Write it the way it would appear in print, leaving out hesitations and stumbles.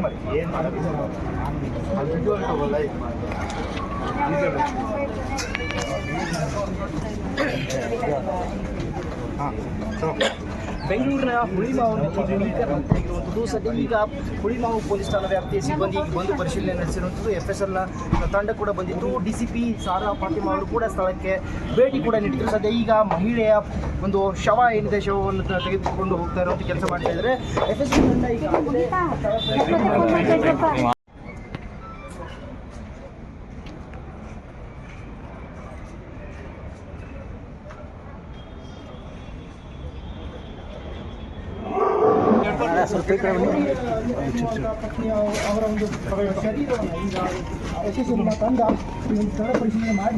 ಮಾಡಿ ಏನು ಬೆಂಗಳೂರಿನ ಹುಳಿಮಾವು ಆಗಿರುವಂಥದ್ದು. ಸದ್ಯ ಈಗ ಹುಳಿಮಾವು ಪೊಲೀಸ್ ಠಾಣಾ ವ್ಯಾಪ್ತಿಯ ಸಿಬ್ಬಂದಿ ಬಂದು ಪರಿಶೀಲನೆ ನಡೆಸಿರುವಂಥದ್ದು. FSLನ ತಂಡ ಕೂಡ ಬಂದಿತ್ತು. DCP ಸಾರಾ ಫಾತಿಮಾ ಅವರು ಕೂಡ ಸ್ಥಳಕ್ಕೆ ಭೇಟಿ ಕೂಡ ನೀಡಿದ್ರು. ಸದ್ಯ ಈಗ ಮಹಿಳೆಯ ಒಂದು ಶವ ಏನಿದೆ ಶವವನ್ನು ತೆಗೆದುಕೊಂಡು ಹೋಗ್ತಾ ಇರುವಂಥ ಕೆಲಸ ಮಾಡ್ತಾ ಇದ್ದಾರೆ. FSL ತಂಡ ಈಗ ಅವರ ಒಂದು ಶರೀರವನ್ನು ಈಗ ಯಶಸ್ವಿನ ತಂಡ ಸ್ಥಳ ಪರಿಶೀಲನೆ ಮಾಡಿ